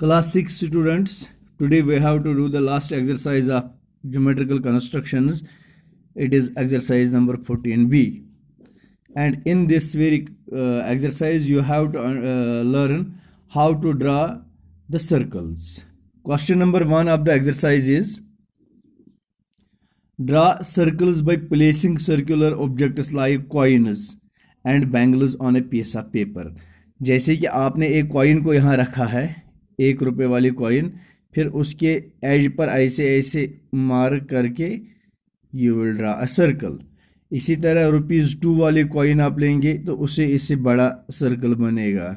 Class 6 students, today we have to do the last exercise of geometrical constructions. It is exercise number 14b, and in this very exercise you have to learn how to draw the circles. Question number 1 of the exercise is draw circles by placing circular objects like coins and bangles on a piece of paper. जैसे कि आपने एक coin को यहाँ रखा है, 1 रुपए वाली कॉइन, फिर उसके एज पर ऐसे ऐसे मार्क करके you will draw a circle. इसी तरह ₹2 वाली कॉइन आप लेंगे तो उससे इससे बड़ा सर्कल बनेगा.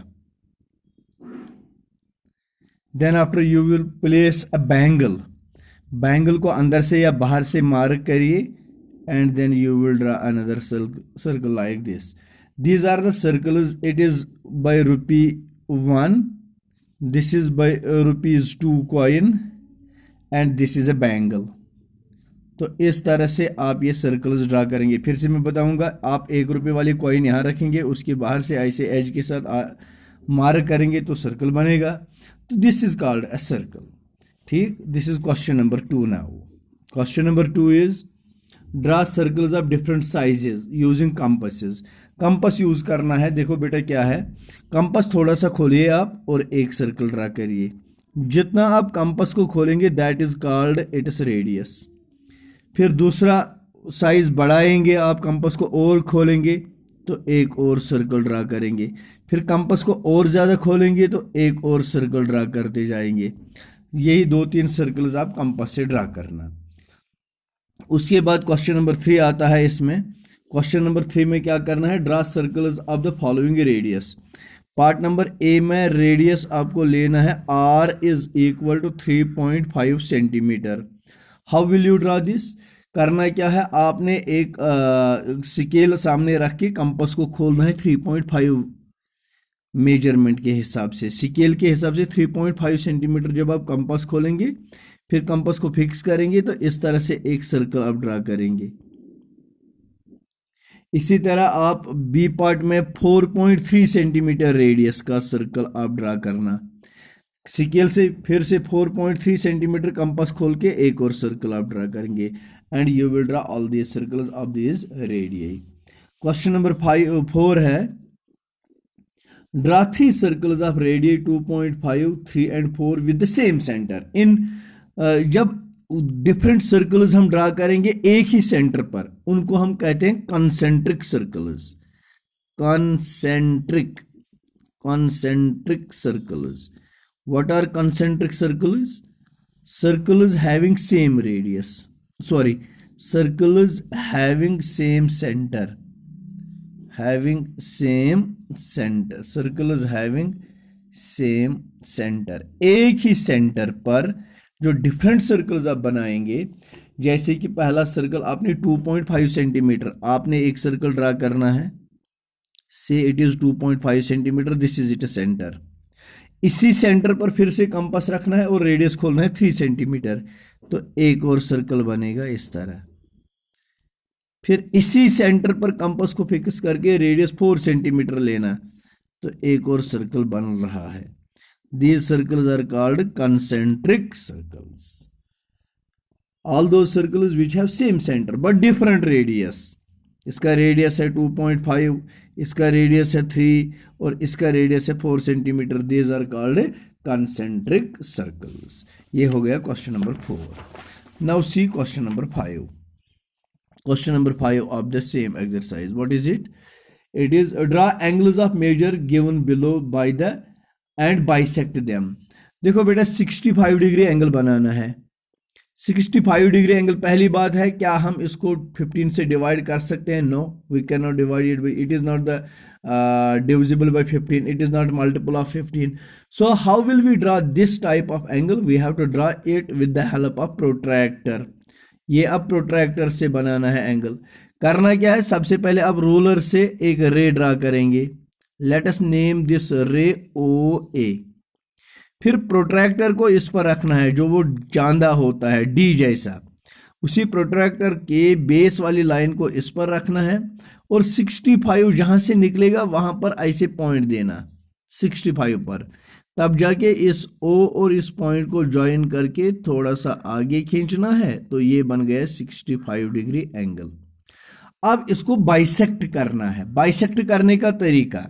Then after you will place a bangle. Bangle को अंदर से या बाहर से मार्क करिए and then you will draw another circle like this. These are the circles. It is by ₹1. This is by ₹2 coin and this is a bangle. तो इस तरह से आप ये सर्कल्स ड्रा करेंगे. फिर से मैं बताऊंगा. आप 1 रुपए वाली कॉइन यहाँ रखेंगे, उसके बाहर से ऐसे एज के साथ मार्क करेंगे तो सर्कल बनेगा. तो this is called a circle. ठीक. This is question number 2. Now question number 2 is draw circles of different sizes using compasses. Compass use करना है. देखो बेटा क्या है, कंपास थोड़ा सा खोलिए आप और एक सर्कल ड्रा करिए. जितना आप कंपास को खोलेंगे that is called its radius. फिर दूसरा साइज बढ़ाएंगे आप, कंपास को और खोलेंगे तो एक और सर्कल ड्रा करेंगे. फिर कंपास को और ज्यादा खोलेंगे तो एक और सर्कल ड्रा करते जाएंगे. यही 2-3 सर्कल्स आप कंपास से ड्रा करना. उसके बाद क्वेश्चन नंबर 3 आता है. इसमें क्वेश्चन नंबर 3 में क्या करना है, draw circles of the following radius. Part number A में रेडियस आपको लेना है r is equal to 3.5 centimetre. How will you draw this. करना क्या है, आपने एक स्केल सामने रख के कंपास को खोलना है 3.5 मेजरमेंट के हिसाब से. स्केल के हिसाब से 3.5 सेंटीमीटर जब आप कंपास खोलेंगे फिर कंपास को फिक्स करेंगे तो इस तरह से एक सर्कल आप ड्रा करेंगे. इसी तरह आप बी पार्ट में 4.3 सेंटीमीटर रेडियस का सर्कल आप ड्रा करना. स्केल से फिर से 4.3 सेंटीमीटर कंपास खोल के एक और सर्कल आप ड्रा करेंगे and you will draw all these circles of these radius. Question number 4 है draw 3 circles of radius 2.5, 3 and 4 with the same centre. इन जब डिफरेंट सर्कल्स हम ड्रा करेंगे एक ही सेंटर पर, उनको हम कहते हैं concentric circles. concentric circles. What are concentric circles? Circles having same radius. Circles having same center. Circles having same center. एक ही सेंटर पर जो डिफरेंट सर्कल्स आप बनाएंगे, जैसे कि पहला सर्कल आपने 2.5 सेंटीमीटर आपने एक सर्कल ड्रा करना है. से it is 2.5 centimetre. This is it centre. इसी सेंटर पर फिर से कंपास रखना है और रेडियस खोलना है 3 सेंटीमीटर. तो एक और सर्कल बनेगा इस तरह. फिर इसी सेंटर पर कंपास को फिक्स करके रेडियस 4 सेंटीमीटर लेना तो एक और सर्कल बन रहा है. These circles are called concentric circles. All those circles which have same center but different radius. इसका रेडियस है 2.5, इसका रेडियस है 3 और इसका रेडियस है 4 centimetre. These are called concentric circles. ये हो गया question number 4. Now see question number 5. Question number 5 of the same exercise. What is it? It is draw angles of measure given below by the and bisect them. देखो बेटा 65 degree angle बनाना है. 65 degree angle, पहली बात है क्या हम इसको 15 से डिवाइड कर सकते हैं? No, we can not divide it. It is not the divisible by 15. It is not multiple of 15. So how will we draw this type of angle? We have to draw it with the help of protractor. ये अब protractor से बनाना है angle. करना क्या है, सबसे पहले आप रोलर से एक रे ड्रा करेंगे. Let us name this ray OA. फिर प्रोट्रैक्टर को इस पर रखना है जो वो चांदा होता है D जैसा. उसी प्रोट्रैक्टर के बेस वाली लाइन को इस पर रखना है और 65 जहां से निकलेगा वहां पर ऐसे पॉइंट देना 65 पर. तब जाके इस O और इस पॉइंट को ज्वाइन करके थोड़ा सा आगे खींचना है, तो ये बन गया 65 डिग्री एंगल। अब इसको बाइसेक्ट करना है। बाइसेक्ट करने का तरीका,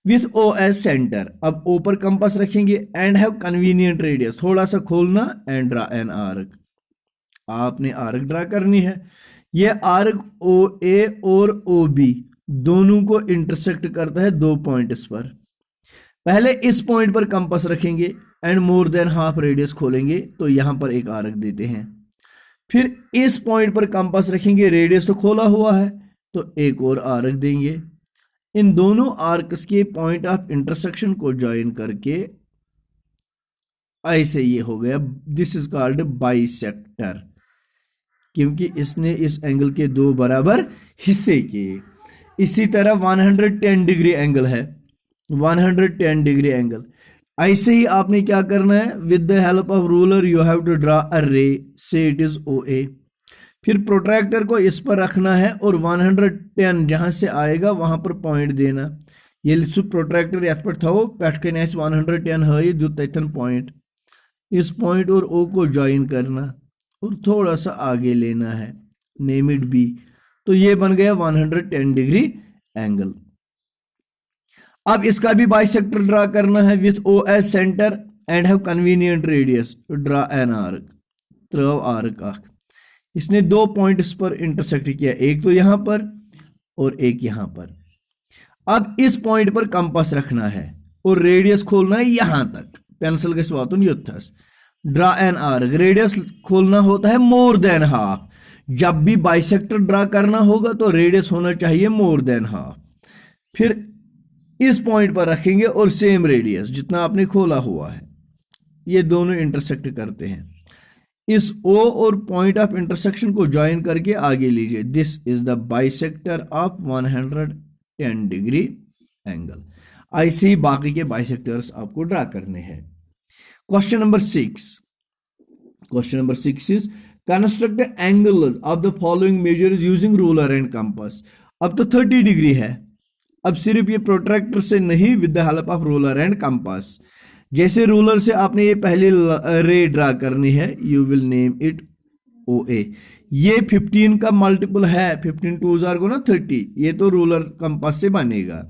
विथ O एज सेंटर, अब O पर कंपास रखेंगे एंड हैव कन्वीनियंट रेडियस, थोड़ा सा खोलना एंड ड्रा एन आर्क। आपने आर्क ड्रा करनी है। ये आर्क OA और OB दोनों को इंटरसेक्ट करता है 2 पॉइंट्स पर। पहले इस पॉइंट पर कंपास रखेंगे and more than half radius खोलेंगे, तो यहां पर एक आर्क देते हैं। फिर इस पॉइंट पर कंपास रखेंगे, रेडियस तो खोला हुआ है, तो एक और आर्क देंगे। इन दोनों आर्क्स के पॉइंट ऑफ इंटरसेक्शन को ज्वाइन करके ऐसे ये हो गया, दिस इज कॉल्ड बाइसेक्टर, क्योंकि इसने इस एंगल के 2 बराबर हिस्से किए। इसी तरह 110 डिग्री एंगल है, 110 डिग्री एंगल। ऐसे ही आपने क्या करना है, with the help of ruler you have to draw a ray, say it is OA। फिर प्रोट्रैक्टर को इस पर रखना है और 110 जहां से आएगा वहां पर पॉइंट देना। ये प्रोट्रैक्टर यथ पर थो पे 110 है तथन पॉइंट, इस पॉइंट और O को ज्वाइन करना और थोड़ा सा आगे लेना है, नेम इट B। तो ये बन गया 110 डिग्री एंगल। अब इसका भी बाइसेक्टर ड्रा करना है, with O as centre and have convenient radius, draw an arc, through arc arc. इसने 2 पॉइंट्स पर इंटरसेक्ट किया, एक तो यहां पर और एक यहां पर। अब इस पॉइंट पर कंपास रखना है और रेडियस खोलना है यहां तक, पेंसिल के स्वातुन युद्धस, ड्रा एन आर्क। रेडियस खोलना होता है मोर देन हाफ। जब भी बाइसेक्टर ड्रा करना होगा तो रेडियस होना चाहिए मोर देन हाफ। फिर इस पॉइंट पर रखेंगे और सेम रेडियस जितना आपने खोला हुआ है, ये दोनों इंटरसेक्ट करते हैं। इस O और पॉइंट ऑफ इंटरसेक्शन को ज्वाइन करके आगे लीजिए, this is the bisector of 110 degree angle. ऐसे ही बाकी के बाइसेक्टर्स आपको ड्रा करने हैं। Question number 6, question number 6 is construct angles of the following measures using ruler and compass. अब तो 30 डिग्री है, अब सिर्फ ये प्रोट्रैक्टर से नहीं, with the help of ruler and compass. जैसे रूलर से आपने ये पहले रे ड्रा करनी है, you will name it OA। ये 15 का मल्टीपल है, 15 2s आर को ना 30, ये तो रूलर कंपास से बनेगा।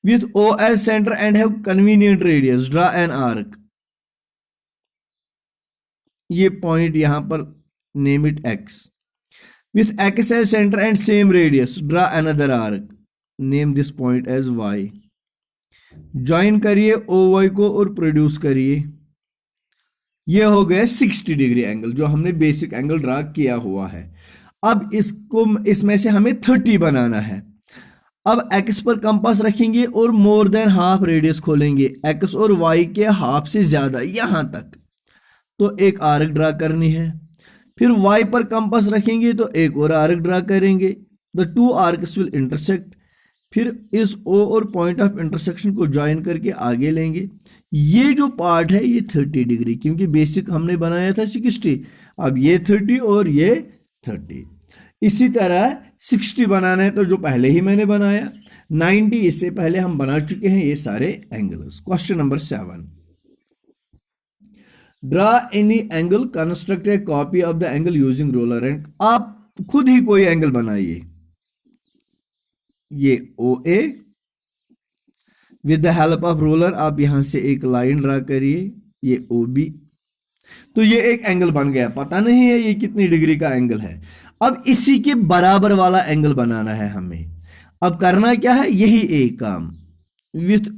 With O as centre and have convenient radius, draw an arc. ये पॉइंट यहां पर, name it X। With X as centre and same radius, draw another arc, name this point as Y। Join करिए OY को और produce करिए। यह हो गया 60 डिग्री एंगल, जो हमने बेसिक एंगल ड्रा किया हुआ है। अब इसको, इसमें से हमें 30 बनाना है। अब X पर कंपास रखेंगे और मोर देन हाफ रेडियस खोलेंगे, X और Y के हाफ से ज्यादा यहां तक, तो एक आर्क ड्रा करनी है। फिर Y पर कंपास रखेंगे तो एक और आर्क ड्रा करेंगे, द 2 आर्क्स विल इंटरसेक्ट। फिर इस O और पॉइंट ऑफ इंटरसेक्शन को ज्वाइन करके आगे लेंगे। ये जो पार्ट है ये 30 डिग्री, क्योंकि बेसिक हमने बनाया था 60, अब ये 30 और ये 30। इसी तरह 60 बनाना है तो जो पहले ही मैंने बनाया, 90 इससे पहले हम बना चुके हैं ये सारे angles. Question number 7, draw any angle, construct A copy of the angle using roller and. आप खुद ही कोई एंगल बनाइए। ये OA, with the help of roller आप यहां से एक लाइन ड्रा करिए, ये OB। तो ये एक एंगल बन गया, पता नहीं है ये कितनी डिग्री का एंगल है। अब इसी के बराबर वाला एंगल बनाना है हमें। अब करना क्या है, यही एक काम, with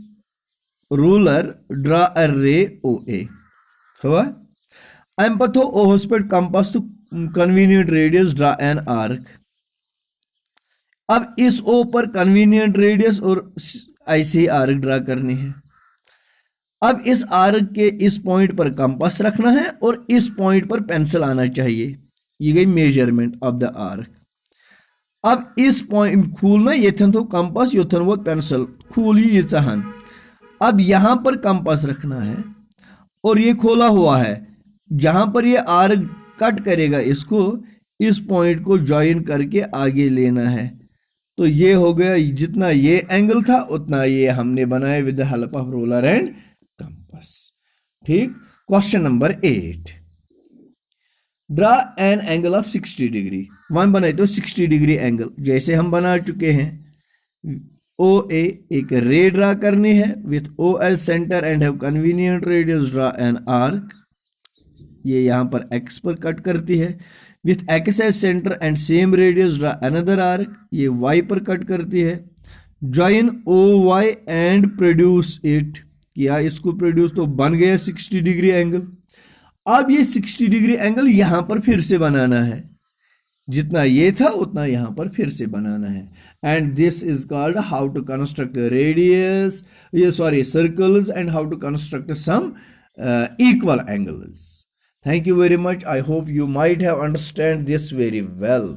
ruler draw a ray OA हुआ। एम्पथो ओहस्पेड compass to convenient radius, draw an arc. अब इस O पर कन्वीनियंट रेडियस और ऐसे ही आर्क ड्रा करनी है। अब इस आर्क के इस पॉइंट पर कंपास रखना है और इस पॉइंट पर पेंसिल आना चाहिए। ये गई मेजरमेंट ऑफ द आर्क। अब इस पॉइंट खूलना, येथन तो कंपास योथन वो पेंसिल खूल ही ये चाहन। अब यहां पर कंपास रखना है और ये खोला हुआ है, जहां पर ये आर्क कट करेगा इसको, इस पॉइंट को ज्वाइन करके आगे लेना है। तो ये हो गया, जितना ये एंगल था उतना ये हमने बनाया with the help of roller and compass. वापस। ठीक, question number 8, draw an angle of 60 degree. One बनाए तो 60 डिग्री एंगल जैसे हम बना चुके हैं। ओ ए एक रे ड्रा करनी है with O as centre and have convenient radius, draw an arc. ये यहां पर एक्स पर कट करती है। With X as centre and same radius, draw another arc. ये वाई पर कट करती है। Join O Y and produce it. किया इसको प्रोड्यूस तो बन गया 60 डिग्री एंगल। अब ये 60 डिग्री एंगल यहां पर फिर से बनाना है, जितना ये था उतना यहां पर फिर से बनाना है। And this is called how to construct radius, ये sorry circles, and how to construct some equal angles. Thank you very much. I hope you might have understand this very well.